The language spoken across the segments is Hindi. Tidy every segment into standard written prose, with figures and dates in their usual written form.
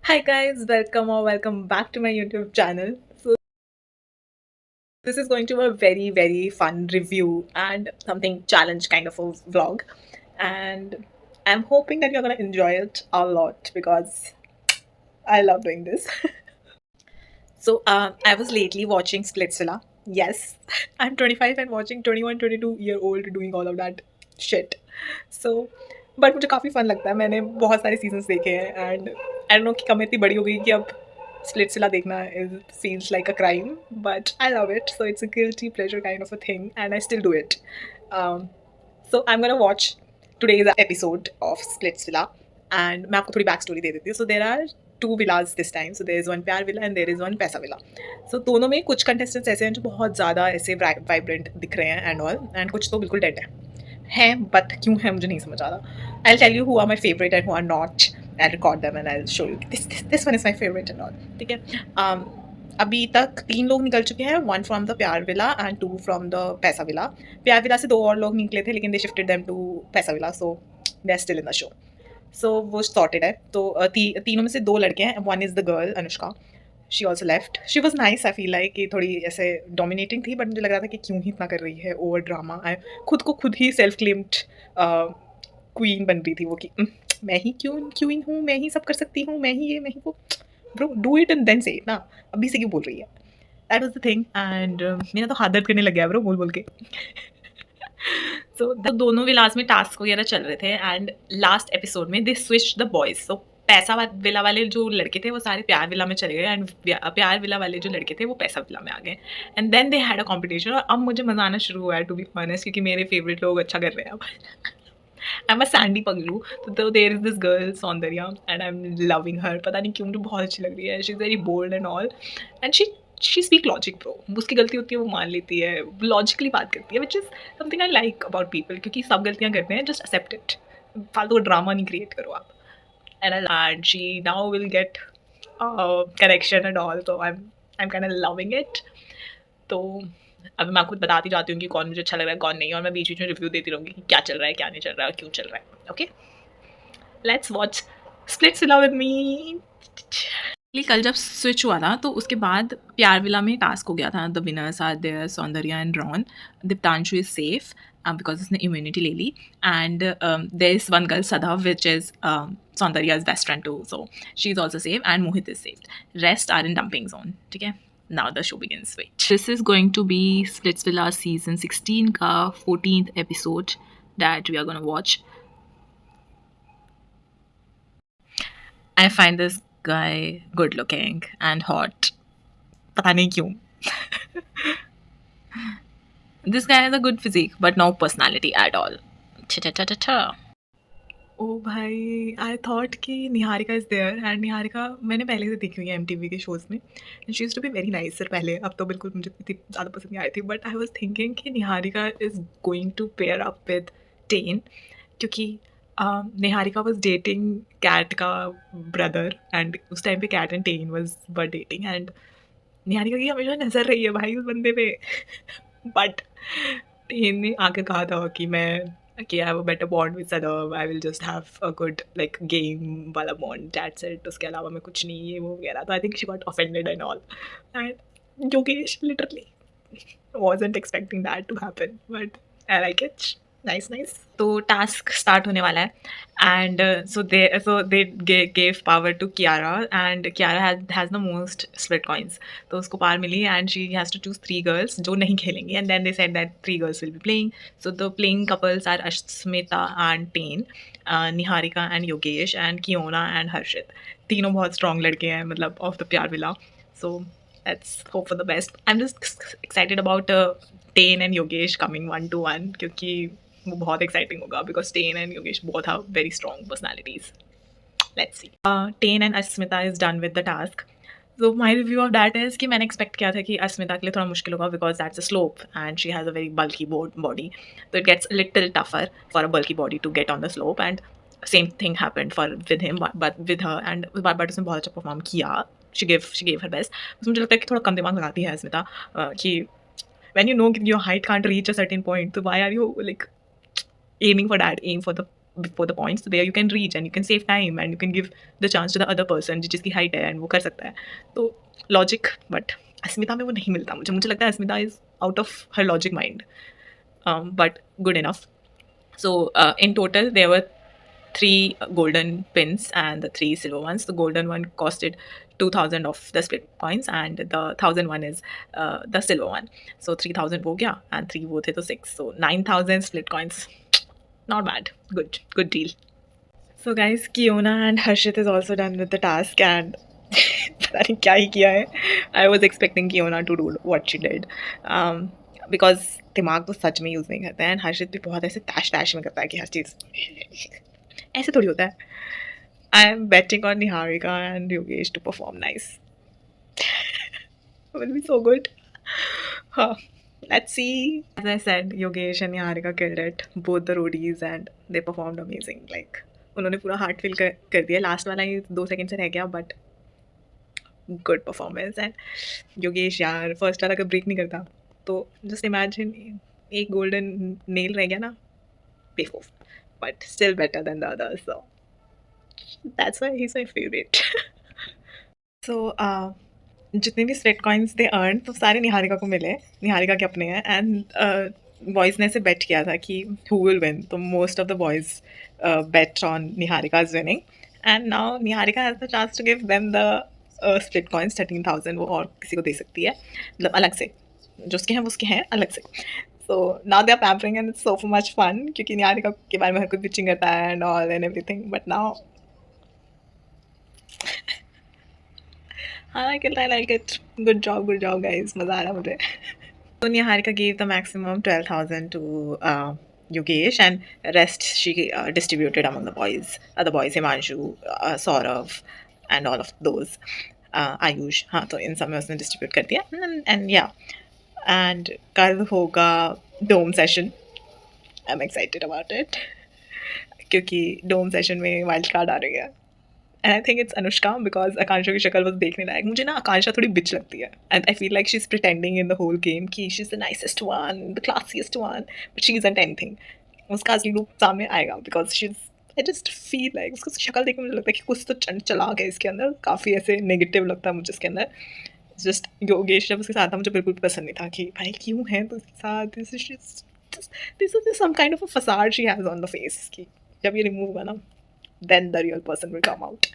Hi guys, welcome back to my YouTube channel. So this is going to be a very fun review and something challenge kind of a vlog, and I'm hoping that you're gonna enjoy it a lot because I love doing this. I was lately watching Splitsvilla. Yes, I'm 25 and watching 21, 22-year-old doing all of that shit. So, but मुझे काफ़ी फन लगता है. मैंने बहुत सारे सीजन्स देखे हैं एंड आई डोंट नो कि कम इतनी बड़ी हो गई कि अब स्प्लिट्सविला देखना is feels like a crime, but I love it. So it's a guilty pleasure kind of a thing and I still do it. So I am gonna watch today's episode of Splitsvilla, and मैं आपको थोड़ी बैक स्टोरी दे देती हूँ. So there are two villas this time. So there is one Pyaar villa and there is one Paisa villa. So दोनों में कुछ कंटेस्टेंट्स ऐसे हैं जो बहुत ज़्यादा ऐसे वाइब्रेंट दिख रहे हैं एंड ऑल, एंड कुछ तो बिल्कुल डेड हैं, बट क्यों है मुझे नहीं समझ आ रहा. I tell you who are my favourite and who are not. I record them and I show you this one is my favourite and all. ठीक है. अभी तक 3 लोग निकल चुके हैं, 1 from the Pyaar villa and 2 from the Paisa villa. Pyaar villa से 2 और लोग निकले थे लेकिन they shifted them to Paisa villa, so they are still in the show. So वो सॉर्टेड है. तो तीनों में से 2 लड़के हैं. One is the girl Anushka. She also left. She was nice. I feel like कि थोड़ी ऐसे डोमिनेटिंग थी, बट मुझे लग रहा था कि क्यों ही इतना कर रही है, ओवर ड्रामा. आई खुद को खुद ही सेल्फ क्लेम्ड क्वीन बन रही थी वो कि मैं ही क्वीन हूँ, मैं ही सब कर सकती हूँ, मैं ही ये मैं ही वो. Bro do it and then say ना. अभी से क्यों बोल रही है. That was the thing. And मेरा तो हाथ दर्द करने लग गया ब्रो बोल बोल के. दोनों विलास में टास्क वगैरह चल रहे थे एंड लास्ट एपिसोड में दे स्विच द बॉयज. सो पैसा विला वाले जो लड़के थे वो सारे प्यार विला में चले गए एंड प्यार विला वाले जो लड़के थे वो पैसा विला में आ गए. And then they had a competition. और अब मुझे मजा आना शुरू हुआ है टू बी ऑनेस्ट, क्योंकि मेरे फेवरेट लोग अच्छा कर रहे हैं अब. आई एम अ सैंडी पगलू. तो there is this girl Soundarya and I am loving her. पता नहीं क्यों मुझे बहुत अच्छी लग रही है. She is very bold and all, and she speak logic bro. उसकी गलती होती है वो मान लेती है, लॉजिकली बात करती है, which is something I like about people, क्योंकि सब गलतियाँ करते हैं, जस्ट एक्सेप्ट इट. फालतू ड्रामा नहीं क्रिएट करो आप. And she now will get correction and all. तो I am kind of loving it. तो अभी मैं आपको बताती जाती हूँ कि कौन मुझे अच्छा लग रहा है कौन नहीं, और मैं बीच बीच में रिव्यू देती रहूँगी कि क्या चल रहा है क्या नहीं चल रहा है और क्यों चल रहा है. Okay, let's watch Splitsvilla with me. कल जब स्विच हुआ था तो उसके बाद प्यार विला में टास्क हो गया था. The winners are there Soundarya and Ron. Deeptanshu is safe because उसने इम्यूनिटी ले ली. And there is one girl Sada which is Soundarya's best friend too, so she is also safe and Mohit is safe. Rest are in dumping zone. ठीक है. Now the show begins. Wait. This is going to be Splitsvilla season 16 का 14th episode that we are going to watch. I find this guy good looking and hot. पता नहीं क्यों. This guy has a good physique but no personality at all. Cha-cha-cha-cha-cha. ओ भाई, आई थॉट कि Niharika is there. And Niharika मैंने पहले से देखी हुई है MTV के शोज़ में. And she used to be very nicer पहले. अब तो बिल्कुल मुझे इतनी ज़्यादा पसंद नहीं आई थी. बट आई वाज थिंकिंग कि Niharika is going to pair up with Ten, क्योंकि निहारिका वाज डेटिंग कैट का ब्रदर एंड उस टाइम पे Kat and Ten was were dating. And Niharika की हमेशा नज़र रही है भाई उस बंदे पे. बट टेन ने आके कहा था कि मैं कि I have a better bond with सदर्व. I will just have a good like game वाला बॉन्ड, दैट्स इट. उसके अलावा मैं कुछ नहीं, ये वो वगैरह. तो I think she got offended and all. And Yogesh literally wasn't expecting that to happen, but I like it. Nice. तो टास्क स्टार्ट होने वाला है. And they gave power to Kiara. And Kiara has the most split coins. तो उसको पावर मिली and she has to choose 3 girls जो नहीं खेलेंगी. And then they said that 3 girls will be playing. So the playing couples are Asmita and ten, Niharika and Yogesh, and Kiona and Harshit. तीनों बहुत स्ट्रॉन्ग लड़के हैं, मतलब of the Pyaar villa. So let's hope for the best. I'm just excited about Tain and Yogesh coming 1-1, क्योंकि वो बहुत exciting होगा because Tain and Yogesh both have very strong personalities. Let's see. Tain and Asmita is done with the task. So my review of that is कि मैंने expect किया था कि अस्मिता के लिए थोड़ा मुश्किल होगा because that's a slope and she has a very bulky body. So it gets a little tougher for a bulky body to get on the slope. And same thing happened with him, but with her. And but उसने बहुत अच्छा perform किया. She gave her best. बस मुझे लगता है कि थोड़ा कम दिमाग लगाती है अस्मिता. कि when you know your height can't reach a certain point, so why are you like aiming for that? Aim for the before the points, so there you can reach and you can save time and you can give the chance to the other person जिसकी height है and वो कर सकता है. तो logic, but अस्मिता में वो नहीं मिलता मुझे लगता है अस्मिता is out of her logic mind, but good enough. So in total there were 3 golden pins and the 3 silver ones. The golden one costed 2000 of the split coins and the 1000 one is the silver one. So 3000 हो गया and 3 वो थे तो 6. So 9000 split coins. Not bad. Good deal. So guys, Kiona and Harshit is also done with the task and पता नहीं क्या ही किया है. I was expecting Kiona to do what she did. Because दिमाग तो सच में यूज़ नहीं करते हैं. हर्षित भी बहुत ऐसे तैश में करता है कि हर चीज़ ऐसे थोड़ी होता है. I am betting on Niharika and Yogesh to perform nice. It will be so good. Let's see. As I said, Yogesh and Niharika killed it. Both the roadies and they performed amazing. Like उन्होंने पूरा हार्ट फिल कर दिया. लास्ट वाला ही 2 सेकंड से रह गया but good performance. And Yogesh यार फर्स्ट वाला का ब्रेक नहीं करता तो जस्ट इमेजिन एक गोल्डन नेल रह गया ना, बेवकूफ, but still better than the others. So that's why he is my favourite. So जितने भी स्वेट कॉइन्स दे अर्न तो सारे निहारिका को मिले. निहारिका के अपने हैं. एंड बॉयज़ ने से बेट किया था कि हु विल विन. तो most of the boys bet on Niharika is winning and now Niharika has the chance to give them the split coins 13,000. वो और किसी को दे सकती है, मतलब अलग से. जो उसके हैं वो उसके हैं अलग से. So now they are pampering and it's so much fun क्योंकि निहारिका के बारे में हर कोई पिचिंग करता है and all and everything. But now I like it. Good job guys. मज़ा आ रहा मुझे. So Niharika gave the maximum 12,000 to Yogesh and rest she distributed among the boys. Other boys, Himanshu, Saurav and all of those. Ayush, हाँ तो इन सब में उसने distribute कर दिया. And yeah. And कल होगा dome session. I'm excited about it. क्योंकि डोम सेशन में वाइल्ड कार्ड आ रही है. And I think it's Anushka because आकांक्षा की शक्ल बस देखने लायक. मुझे ना आकांक्षा थोड़ी बिच लगती है. And I feel like she's pretending in the whole game कि she's the nicest one, the classiest one, but she isn't anything. उसका असली रूप सामने आएगा because I just feel like उसको शक्ल देख के मुझे लगता है कि कुछ तो चलाक है इसके अंदर. काफ़ी ऐसे नेगेटिव लगता है मुझे इसके अंदर. जस्ट योगेश जब उसके साथ था मुझे बिल्कुल पसंद नहीं था कि भाई क्यों है तो उसके साथ. This is some kind of a facade she has on the face कि जब ये रिमूव होगा ना then the real person will come out.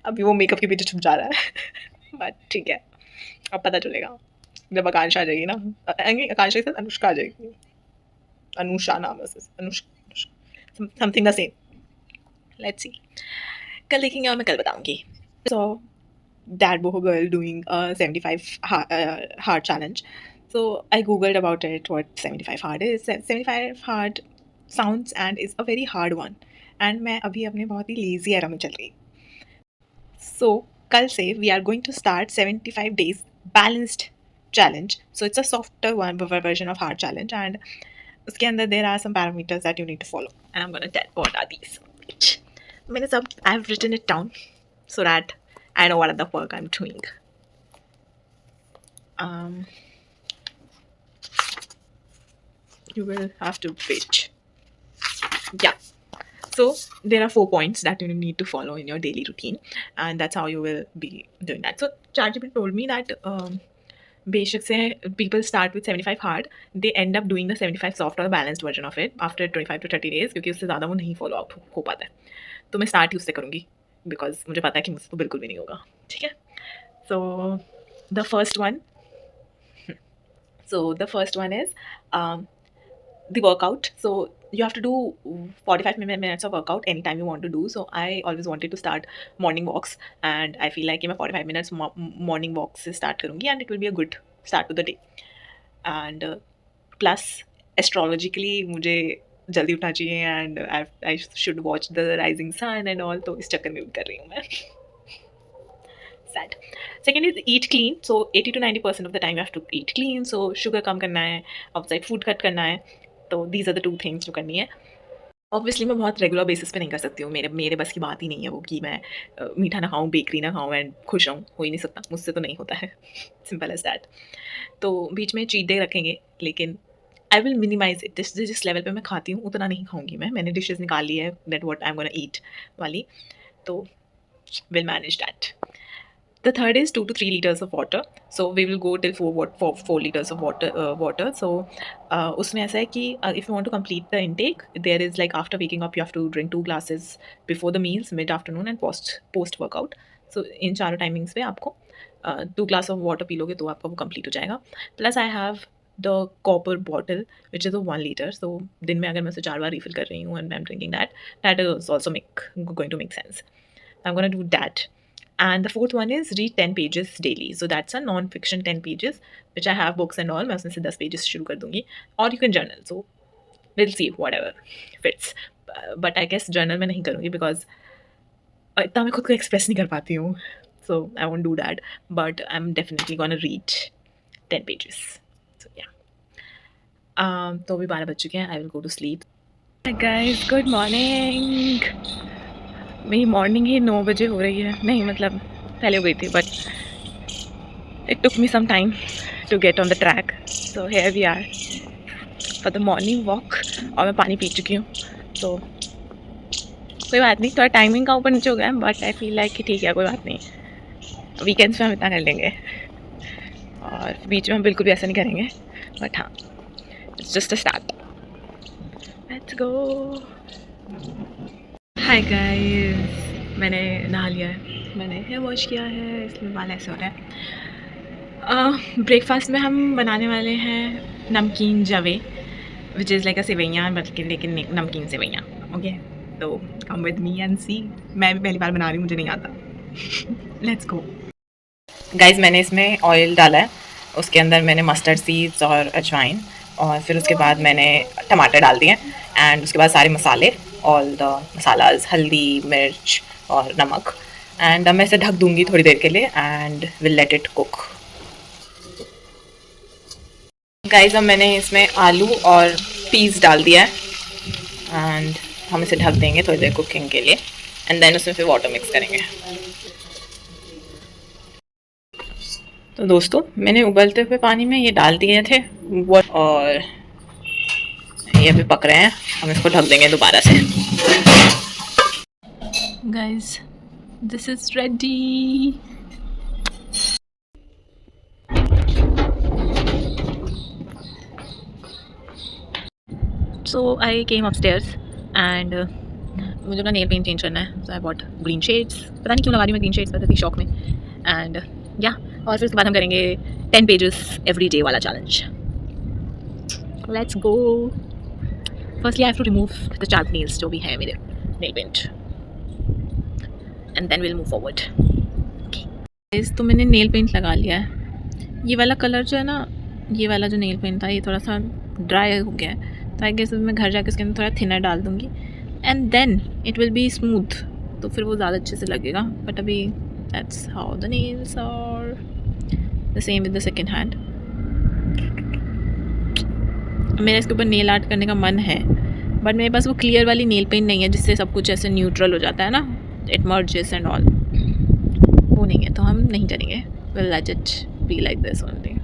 अभी वो मेकअप के पीछे छुप जा रहा है बट ठीक है, अब पता चलेगा जब आकांक्षा आ जाएगी ना. आकांक्षा के साथ अनुष्का आ जाएगी. अनुषा नाम है उसका. Anushka something the same. Let's see. कल देखेंगे और मैं कल बताऊंगी. सो that boho girl doing a 75 hard challenge. So I googled about it what 75 hard is. 75 hard sounds and is a very hard one. And मैं अभी अपने बहुत ही लेज़ी एरा में चल रही. सो कल से we are going to start 75 days balanced challenge. So it's a softer one version of hard challenge and उसके अंदर there are some parameters that you need to follow and I am gonna tell what are these. मैंने सब I have written it down so that I know what are the work I am doing. You will have to pitch. Yeah. So there are 4 points that you need to follow in your daily routine and that's how you will be doing that. So ChatGPT told me that बेशक से people start with 75 hard, they end up doing the 75 soft or balanced version of it after 25 to 30 days क्योंकि उससे ज़्यादा वो नहीं follow up हो पाता है. तो मैं start ही उससे करूँगी because मुझे पता है कि मुझसे तो बिल्कुल भी नहीं होगा. ठीक है. So the first one is the workout. So you have to do 45 minutes of workout anytime you want to do. So I always wanted to start morning walks and I feel like कि मैं 45 minutes morning walks से start करूँगी and it will be a good start to the day. And plus astrologically मुझे जल्दी उठना चाहिए and I should watch the rising sun and all. तो इस चक्कर में भी कर रही हूँ मैं. Sad. Second is eat clean. So 80 to 90% of the time you have to eat clean. So sugar कम करना है, outside food cut करना है. तो these are the 2 things जो करनी है. ऑब्वियसली मैं बहुत रेगुलर बेसिस पे नहीं कर सकती हूँ. मेरे बस की बात ही नहीं है वो कि मैं मीठा ना खाऊँ, बेकरी ना खाऊँ एंड खुश रहूँ. हो ही नहीं सकता, मुझसे तो नहीं होता है. Simple as that. तो बीच में चीट डे रखेंगे लेकिन आई विल मिनिमाइज इट, जिस लेवल पे मैं खाती हूँ उतना नहीं खाऊंगी मैंने डिशेज़ निकाल ली है that what I am gonna ईट वाली, तो will manage that. The third is 2 to 3 liters of water. So we will go till 4 liters of water. So उसमें ऐसा है कि if you want to complete the intake, there is like after waking up you have to drink 2 glasses before the meals, mid afternoon and post workout. So इन चारों टाइमिंग्स पे आपको 2 glass of water पी लोगे तो आपका वो complete हो जाएगा. Plus I have the copper bottle which is a 1 liter. So दिन में अगर मैं उसे 4 बार refill कर रही हूँ and I'm drinking that is also going to make sense. I'm gonna do that. And the fourth one is read 10 pages daily. So that's a non-fiction 10 pages, which I have books and all. मैं उसमें से 10 pages शुरू कर दूँगी. Or you can journal. So we'll see whatever fits. But I guess journal में नहीं करूँगी because इतना मैं खुद को express नहीं कर पाती हूँ. So I won't do that. But I'm definitely gonna read 10 pages. So yeah. तो अभी 12 बज चुके हैं. I will go to sleep. Hi guys, good morning. मेरी मॉर्निंग ही 9 बजे हो रही है. नहीं मतलब पहले हो गई थी but it took me some time to get on the track. So here we are for the morning walk. और मैं पानी पी चुकी हूँ तो कोई बात नहीं. थोड़ा टाइमिंग का ऊपर नीचे हो गया है बट आई फील लाइक कि ठीक है कोई बात नहीं. वीकेंड्स में हम इतना कर लेंगे और बीच में हम बिल्कुल भी ऐसा नहीं करेंगे. बट हाँ, it's just a start. Let's go. Hi guys, मैंने नहा लिया है, मैंने हेयर वॉश किया है, इसलिए बाल ऐसे हो रहा है. ब्रेकफास्ट में हम बनाने वाले हैं नमकीन जवे विच इज़ लाइक अ सेवैयाँ बल्कि लेकिन नमकीन सेवैयाँ. ओके, तो कम विद मी एंड सी. मैं भी पहली बार बना रही हूँ, मुझे नहीं आता. Let's go. गाइस, मैंने इसमें ऑयल डाला है, उसके अंदर मैंने मस्टर्ड सीड्स और अजवाइन और फिर उसके बाद मैंने टमाटर डाल दिए एंड उसके बाद सारे मसाले, ऑल द मसालाज, हल्दी, मिर्च और नमक. एंड मैं इसे ढक दूंगी थोड़ी देर के लिए and will let it cook. Guys, अब मैंने इसमें आलू और पीस डाल दिया है एंड हम इसे ढक देंगे थोड़ी देर कुकिंग के लिए एंड देन उसमें फिर वाटर मिक्स करेंगे. तो दोस्तों, मैंने उबलते हुए पानी में ये डाल दिए थे और ये अभी पक रहे हैं. हम इसको ढक देंगे दोबारा से. Guys, this is ready. So I came upstairs and मुझे अपना नेल पेंट चेंज करना है. सो आई बॉट ग्रीन शेड्स. पता नहीं क्यों लगा रही हूँ मैं ग्रीन शेड्स, पता थी शौक में. एंड या और फिर उसके बाद हम करेंगे 10 पेजेस एवरी डे वाला challenge. Let's go. Firstly I have to remove the sharp nails जो भी है मेरे nail paint and then will move forward. तो मैंने नेल पेंट लगा लिया है. ये वाला कलर जो है ना, ये वाला जो नेल पेंट था ये थोड़ा सा ड्राई हो गया है, तो आई गेस मैं घर जाके इसके अंदर थोड़ा थिनर डाल दूँगी and then it will be smooth, तो फिर वो ज़्यादा अच्छे से लगेगा. बट अभी that's how the nails are. The same with the second hand. मेरा इसके ऊपर नेल आर्ट करने का मन है बट मेरे पास वो क्लियर वाली नेल पेंट नहीं है जिससे सब कुछ ऐसे न्यूट्रल हो जाता है ना, इट मर्जेस एंड ऑल. वो नहीं है तो हम नहीं करेंगे. Will let it be like this only.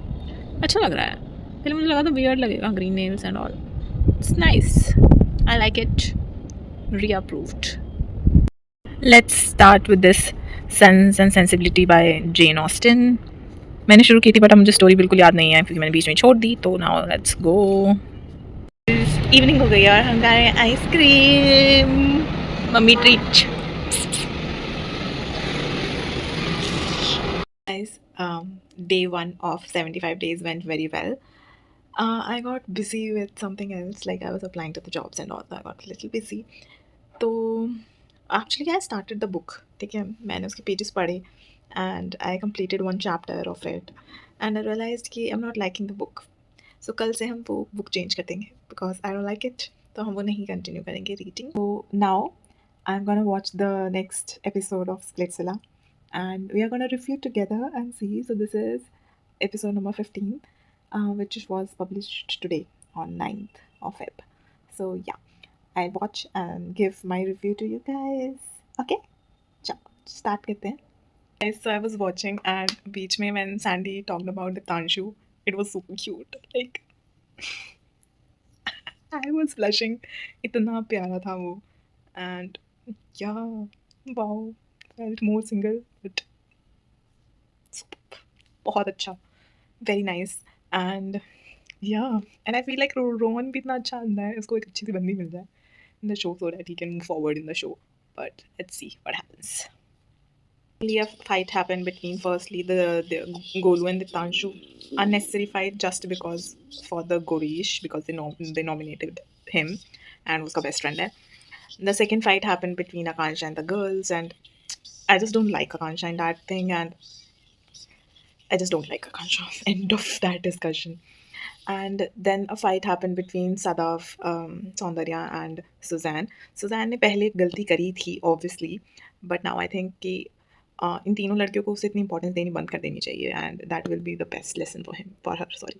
अच्छा लग रहा है. पहले मुझे लगा था वियर्ड लगेगा green nails and all. It's nice, I like it. Reapproved. Let's start with this sense and sensibility by Jane Austen. मैंने शुरू की थी बट अब मुझे स्टोरी बिल्कुल याद नहीं है क्योंकि मैंने बीच में छोड़ दी. तो नाउ लेट्स गो. इवनिंग हो गई और हम खा रहे हैं ice cream. Mummy treat. Guys, day 1 of 75 days went very well. I got busy with something else, like I was applying to the jobs and all, so I got a little busy. तो actually I started the book. ठीक है, मैंने उसके pages पढ़े and I completed one chapter of it and I realized कि I'm not liking the book. So कल से हम वो book change कर देंगे because I don't like it. तो हम वो नहीं continue करेंगे reading. So now I'm gonna watch the next episode of Splitsvilla and we are gonna review together and see. So this is episode number 15, which was published today on 9th of Feb. So yeah, I'll watch and give my review to you guys. Okay, chalo start karte hain. Guys, so I was watching and beach mein when Sandy talked about the Tanshu, it was super cute. Like I was blushing, इतना प्यारा था वो। एंड या wow, felt more single but बहुत अच्छा, वेरी नाइस। एंड या and I feel like Rohan भी इतना अच्छा बंदा है, उसको एक अच्छी सी बंदी मिल जाए in the show so that he can move forward in the show. But let's see what happens. A fight happened between firstly the Golu and the Tanshu. Unnecessary fight just because for the Gorish because they nominated him and was her best friend there. The second fight happened between Akansha and the girls, and I just don't like Akansha in that thing, and I just don't like Akansha. End of that discussion. And then a fight happened between Sadaf, Saundarya and Suzanne. Suzanne ने पहले एक गलती करी थी obviously, but now I think कि इन तीनों लड़कियों को उसे इतनी इंपॉर्टेंस देनी बंद कर देनी चाहिए, and that will be the best lesson for her, sorry.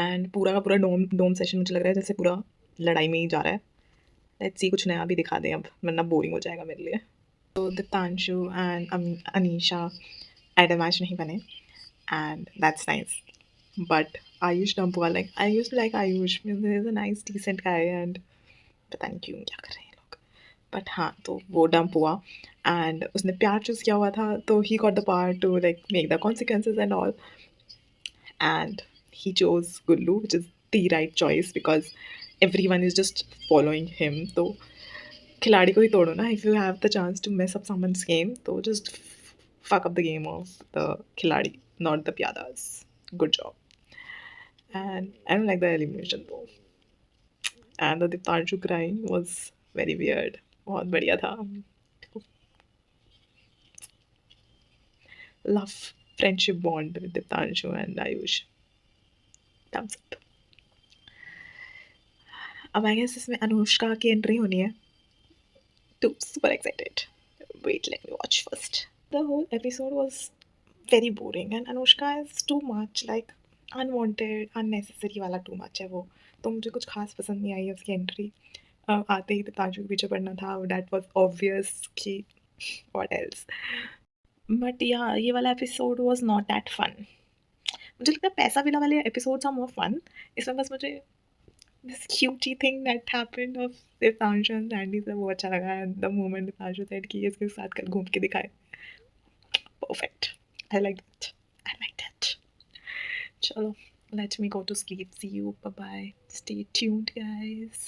And पूरा का पूरा डोम सेशन मुझे लग रहा है जैसे पूरा लड़ाई में ही जा रहा है. लेट्स सी कुछ नया भी दिखा दें अब, वरना बोरिंग हो जाएगा मेरे लिए. तो Deeptanshu and Anisha ideal match नहीं बने, and that's nice. But Ayush Dampua, like I used to like Ayush. He's a nice, decent guy, and पता नहीं क्यों क्या कर रहे हैं लोग. But हाँ, तो वो डंप हुआ and उसने प्यार चूज किया हुआ था, तो he got the power to like make the consequences and all. And he chose Gullu, which is the right choice because everyone is just following him. तो खिलाड़ी को ही तोड़ो ना. If you have the chance to mess up someone's game, तो just fuck up the game of the खिलाड़ी, not the pyadas. Good job. And I don't like the elimination though. And the Diptanshu crying was very weird. बहुत बढ़िया था. Love friendship bond with Diptanshu and Ayush. Thumbs up. अब I guess इसमें अनुष्का की एंट्री होनी है. Too super excited. Wait, let me watch first. The whole episode was very boring and Anushka is too much like unwanted, unnecessary वाला too much है वो. तो मुझे कुछ खास पसंद नहीं आई उसकी एंट्री. आते ही ताजू के पीछे पड़ना था. That was obvious कि what else. But yeah, ये वाला episode was not that fun. मुझे लगता है पैसा विला वाले episodes are more fun. इसमें बस मुझे this cutie thing that happened of Devanshu and Sandy से वो अच्छा लगा. And the moment Devanshu said कि ये इसके साथ कल घूम के दिखाए. Perfect. I like that. I like that. Chalo, let me go to sleep. See you. Bye bye. Stay tuned, guys.